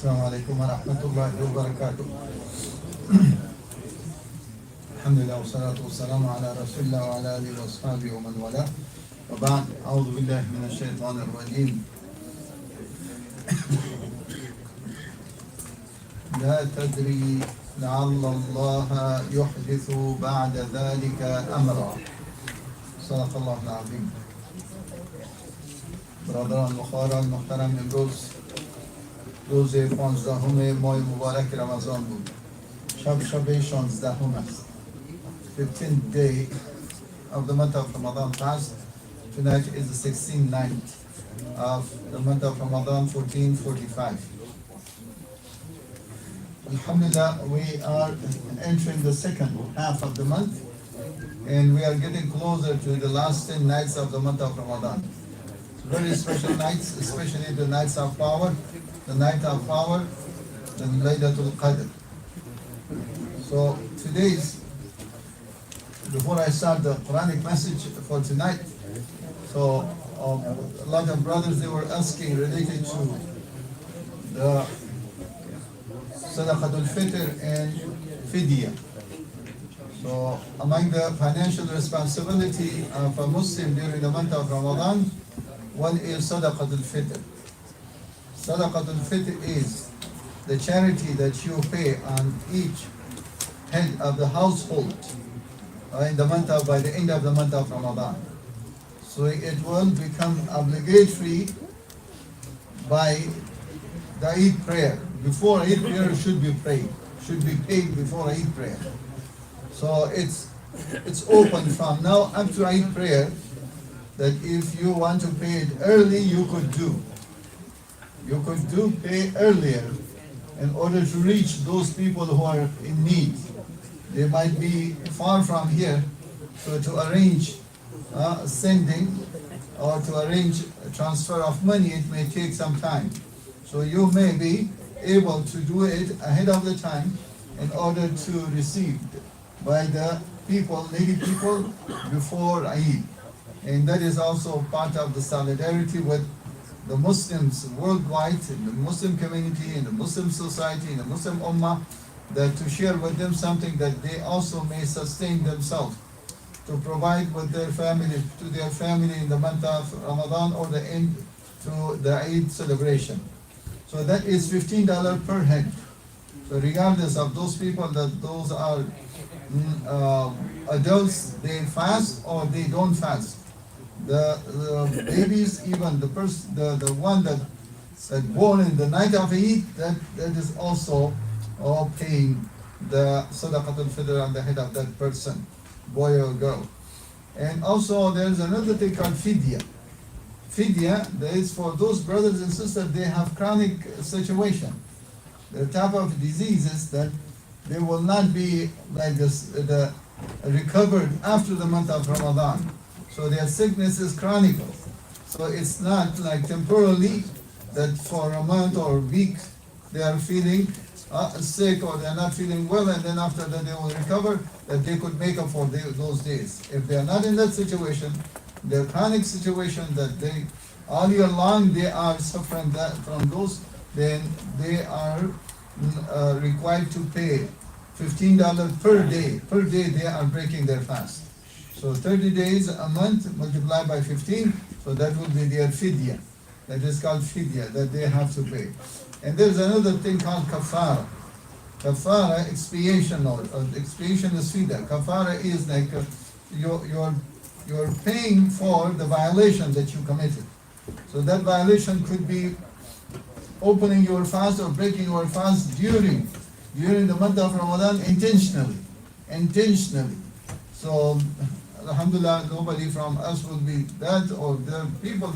السلام عليكم ورحمة الله وبركاته. الحمد لله والصلاة والسلام على رسول الله وعلى آله وأصحابه ومن والاه. وبعد أعوذ بالله من الشيطان الرجيم. لا تدري لعل الله يحدث بعد ذلك أمرا. صدق الله العظيم. برادران بخاران محترم، امروز روز 15 ماه مبارک رمضان بود. شب 16 است. 15th day of the month of Ramadan passed. Tonight is the 16th night of the month of Ramadan 1445. Alhamdulillah, we are entering the second half of the month and we are getting closer to the last 10 nights of the month of Ramadan. Very special nights, especially the nights of power, the night of power, the Laylatul Qadr. So before I start the Quranic message for tonight, so a lot of brothers, they were asking related to the Sadaqatul Fitr and Fidya. So among the financial responsibility of a Muslim during the month of Ramadan, one is Sadaqatul Fitr. Sadaqatul Fitr is the charity that you pay on each head of the household by the end of the month of Ramadan. So it will become obligatory by the Eid prayer. Before Eid prayer should be paid before Eid prayer. So it's open from now up to Eid prayer, that if you want to pay it early, you could pay earlier in order to reach those people who are in need. They might be far from here, so to arrange sending or to arrange a transfer of money, it may take some time. So you may be able to do it ahead of the time in order to receive by the needy people before Eid. And that is also part of the solidarity with the Muslims worldwide, in the Muslim community, in the Muslim society, in the Muslim Ummah, that to share with them something that they also may sustain themselves, to provide with their family in the month of Ramadan or the end to the Eid celebration. So that is $15 per head. So regardless of those people, that those are adults, they fast or they don't fast. The babies, even the one that born in the night of Eid, that is also paying the Sadaqatul Fitr on the head of that person, boy or girl. And also there's another thing called Fidya. Fidya, that is for those brothers and sisters, they have chronic situation. The type of diseases that they will not be like this, recovered after the month of Ramadan. So their sickness is chronic. So it's not like temporarily that for a month or a week they are feeling sick or they are not feeling well, and then after that they will recover, that they could make up for those days. If they are not in that situation, their chronic situation that they all year long they are suffering from those, then they are required to pay $15 per day. Per day they are breaking their fast. So 30 days a month multiplied by 15, so that would be their fidya. That is called fidya, that they have to pay. And there's another thing called kafara. Kafara, expiation, or expiation is fidya. Kafara is like you're paying for the violation that you committed. So that violation could be opening your fast or breaking your fast during the month of Ramadan intentionally. So alhamdulillah, nobody from us will be that, or the people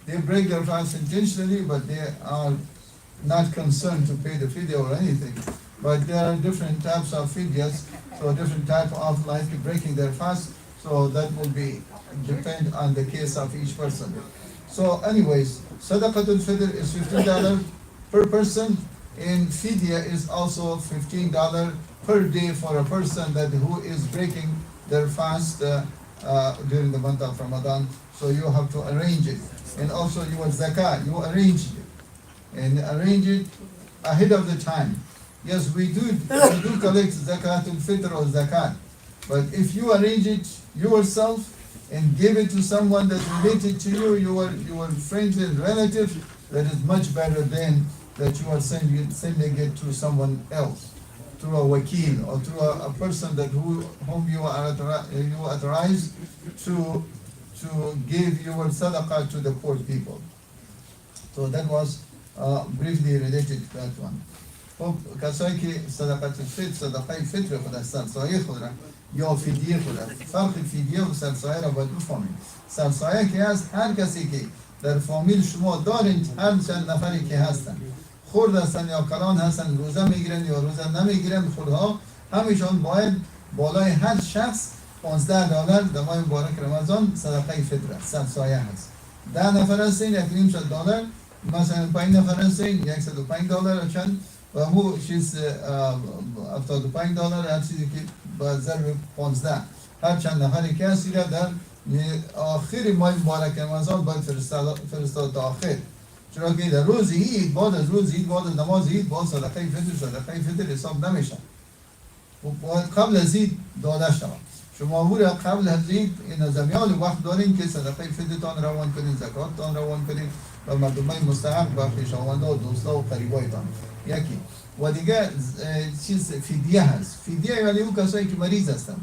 they break their fast intentionally, but they are not concerned to pay the fidya or anything. But there are different types of fidyas, so different type of like breaking their fast. So that will depend on the case of each person. So anyways, Sadaqatul Fitr is $15 per person, and fidya is also $15 per day for a person who is breaking their fast during the month of Ramadan. So you have to arrange it. And also your zakah, you arranged it. and arrange it ahead of the time. Yes, we do collect zakatul fitr or zakat, but if you arrange it yourself and give it to someone that's related to you, your friends and relatives, that is much better than that you are sending it to someone else, through a wakil or through a person that whom you are authorized to give your sadaqah to the poor people. So that was briefly related to that one. خب کسایی که صدقه فطر خود از سرسایه خود را یا فدیه خود را، فرق فدیه و سرسایه را باید بفهمید. سرسایه که هست هر کسی که در فامیل شما دارین، هر چند نفری که هستن، خرد هستن یا کلان هستن، روزه میگیرن یا روزه نمیگیرن، خودها همیشان باید بالای هر شخص $15 در ماه مبارک رمضان صدقه فطر است، سرسایه هست. 10 نفر هستین $1.5 مثلا 5 نفر هستین $105 چند و مو چیز $75 هر چیزی که با ضرب 15 هر چند نفری که هستی را در آخر ماه مبارک رمضان باید فرستاد تا آخر، چرا که در روز عید، بعد از روز عید، بعد از نماز عید، باز صدقه فطر حساب نمیشه، باید قبل از عید داده شود. شما قبل از عید این زمیان وقت دارین که صدقه فطرتان روان کنین، زکاتتان روان کنین و مردمای مستحق و خویشاوندا و دوستا و قریبایتان. یکی و دیگه چیز فدیه هست. فدیه یعنی اون کسایی که مریض هستن،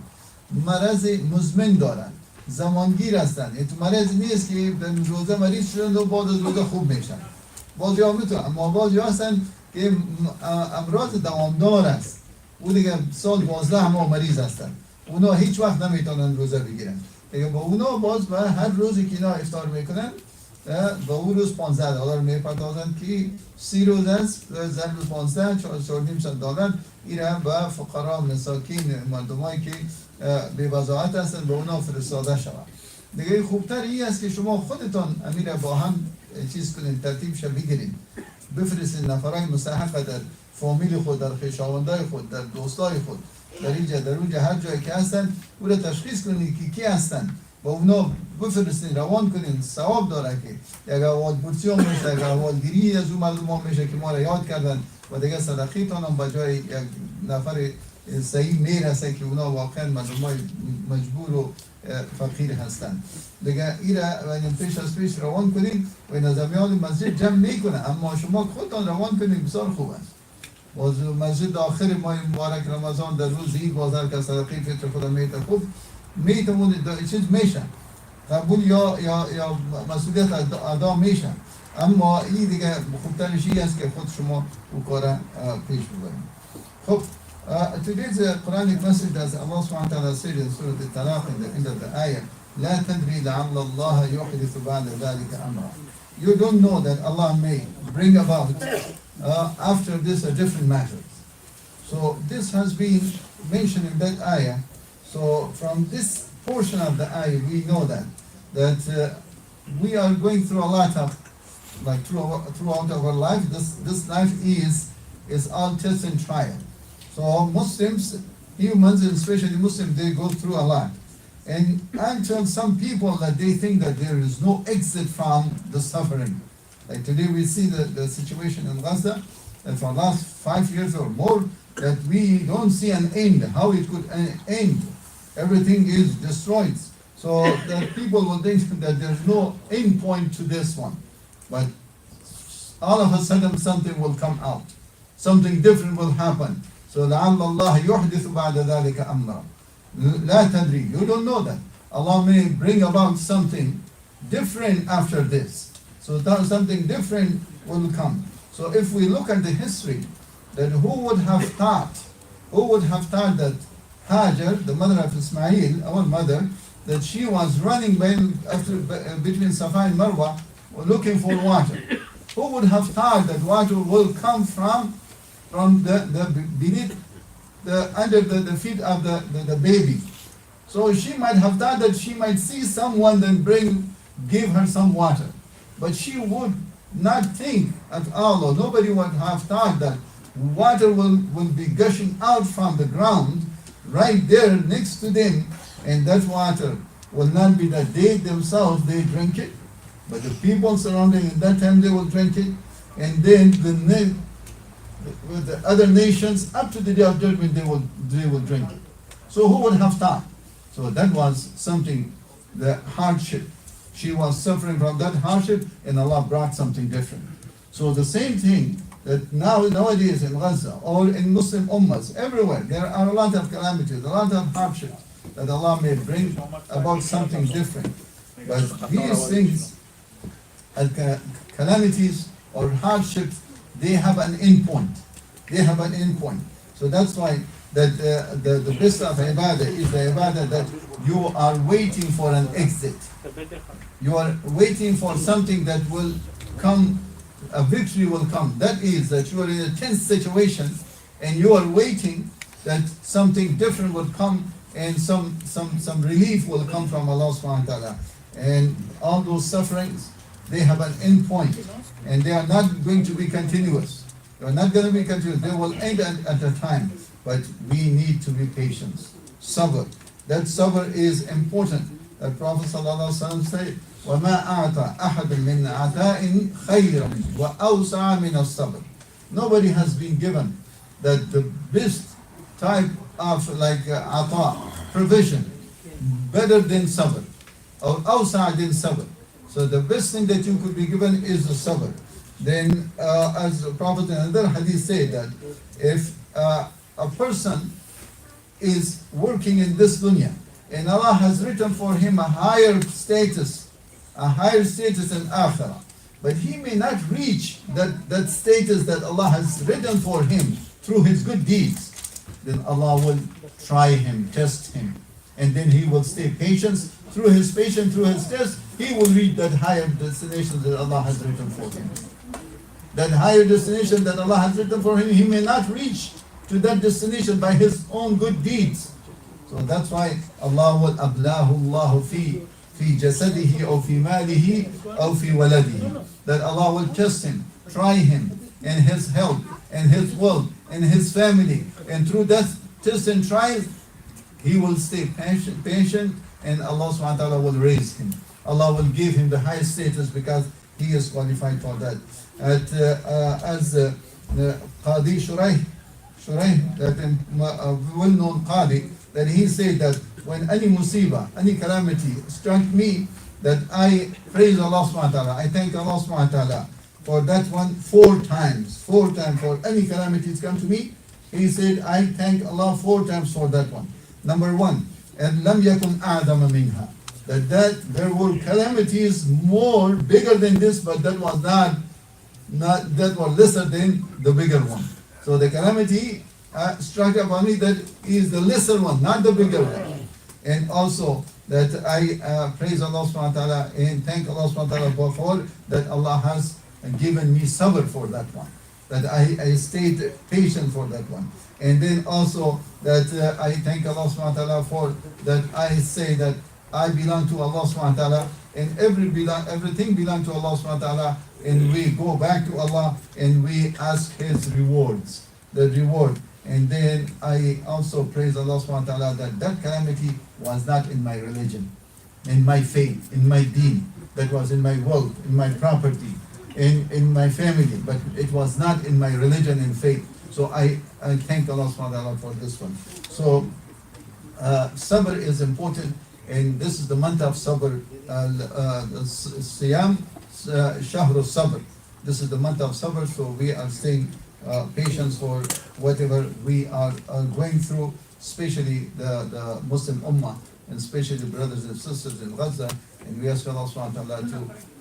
مرض مزمن دارن، زمانگیر هستن، این تو مرض نیست که در روزه مریض شدن و بعد از روزه خوب میشن. بعضی ها میتونن، اما بعضی هستن که امراض دوامدار است، او دیگه سال 12 همه مریض هستن، اونا هیچ وقت نمیتونن روزه بگیرن. دیگه با اونا باز به هر روزی که اینا افطار میکنن با اون روز $15 میپردازن که 30 روز است، ضرب 15 $4.5 ایران به فقرا مساکین مردمایی که به وضاحت هستن به اونا فرستاده شود. دیگه خوبتر این است که شما خودتان امیر با هم چیز کنین، ترتیبش بگیرین، بفرستین نفرای مستحق در فامیل خود، در خویشاوندای خود، در دوستای خود، در اینجا هر جایی که هستن او را تشخیص کنین که کی هستن، با اونا بفرستین، روان کنین. ثواب داره که یک اول پرسیون میشه، یک اولگیری از اون مردم میشه که ما را یاد کردن و دیگه صدقیتان هم به جای یک نفر صحیح میرسه که اونا واقعا مردمای مجبور و فقیر هستن. دیگه ایره پیش از پیش روان کنین و این زمیان مسجد جمع میکنه، اما شما خودتان روان کنین بسیار خوب است. باز مسجد آخر ماه مبارک رمضان در روز عید بازار که صدقه فطر خود میته خوب میتونه چیز میشه، قبول یا مسئولیت ادا میشه، اما این دیگه خوبترش این است که خود شما او کار پیش ببرید. خب today's Quranic message as Allah subhanahu wa ta'ala said in Surah Al-Talaq in the end of the ayah, لا تدري لعل الله يحدث بعد ذلك أمرا. You don't know that Allah may bring about after this a different matter. So this has been mentioned in that ayah. So from this portion of the ayah we know that we are going through a lot of, like throughout our life, this life is all test and trial. So Muslims, humans, and especially Muslims, they go through a lot. And until some people that they think that there is no exit from the suffering. Like today we see the situation in Gaza, and for the last 5 years or more, that we don't see an end, how it could end. Everything is destroyed. So that people will think that there's no end point to this one. But all of a sudden something will come out. Something different will happen. So لعل الله يحدث بعد ذلك أمرا. لا تدري. You don't know that. Allah may bring about something different after this. So something different will come. So if we look at the history, that who would have thought that Hajar, the mother of Ismail, our mother, that she was running between Safa and Marwa looking for water. Who would have thought that water will come from the beneath under the feet of the baby? So she might have thought that she might see someone and give her some water. But she would not think at all, or nobody would have thought that water will be gushing out from the ground right there next to them, and that water will not be that they themselves they drink it, but the people surrounding at that time they will drink it. and then with the other nations up to the day of judgment they will drink it. So who would have time? So that was something, the hardship. She was suffering from that hardship, and Allah brought something different. So the same thing that nowadays in Gaza or in Muslim ummahs, everywhere, there are a lot of calamities, a lot of hardships that Allah may bring about something different. But these things, calamities or hardships, they have an end point. They have an end point. So that's why that the best of ibadah is the ibadah that you are waiting for an exit. You are waiting for something that will come, a victory will come. That is that you are in a tense situation and you are waiting that something different will come and some relief will come from Allah subhanahu wa ta'ala. And all those sufferings, they have an end point and they are not going to be continuous. They are not going to be continuous. They will end at a time. But we need to be patient. Sabr. That sabr is important. The Prophet ﷺ said, وَمَا أَعْطَى أَحَدٌ مِّنْ عَطَاءٍ خَيْرًا وَأَوْسَعَ مِنَ الصَّبْرِ. Nobody has been given that the best type of ata, provision, better than sabr, or awsa' than sabr. So the best thing that you could be given is the sabr. Then as the Prophet in another hadith said that if a person is working in this dunya and Allah has written for him a higher status in akhirah, but he may not reach that status that Allah has written for him through his good deeds, then Allah will try him, test him, and then he will stay patient. Through his patience, through his test, he will reach that higher destination that Allah has written for him. That higher destination that Allah has written for him, he may not reach to that destination by his own good deeds. So that's why Allah will ablahu Allah fi jasadihi or fi malihi or fi waladihi. That Allah will test him, try him in his health, and his wealth, and his family. And through that test and trial, he will stay patient, and Allah subhanahu wa ta'ala will raise him. Allah will give him the highest status because he is qualified for that. As Qadi Shuraih, that well-known Qadi, that he said that when any musibah, any calamity struck me, that I praise Allah subhanahu wa ta'ala, I thank Allah subhanahu wa ta'ala for that one 4 times for any calamities come to me. He said, I thank Allah 4 times for that one. Number 1, and lam yakun a'dama minha, that there were calamities more bigger than this, but that was not that was lesser than the bigger one. So the calamity struck upon me that is the lesser one, not the bigger one. And also that I praise Allah subhanahu wa ta'ala and thank Allah subhanahu wa ta'ala for that Allah has given me sabr for that one. That I stayed patient for that one. And then also that I thank Allah subhanahu wa ta'ala for that I say that I belong to Allah subhanahu wa ta'ala and everything belongs to Allah subhanahu wa ta'ala, and we go back to Allah and we ask His rewards, the reward. And then I also praise Allah subhanahu wa ta'ala that calamity was not in my religion, in my faith, in my deen, that was in my wealth, in my property, in my family, but it was not in my religion and faith. So I thank Allah subhanahu wa ta'ala for this one. So sabr is important, and this is the month of sabr, siyam, shahru sabr. This is the month of sabr, so we are staying patience for whatever we are going through, especially the Muslim Ummah, and especially brothers and sisters in Gaza. And we ask Allah subhanahu wa ta'ala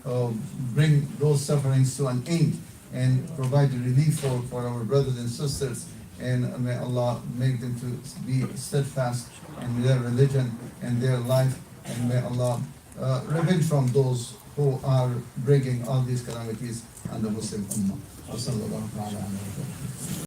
to bring those sufferings to an end and provide relief for our brothers and sisters. And may Allah make them to be steadfast in their religion and their life. And may Allah revenge from those who are bringing all these calamities on the Muslim Ummah.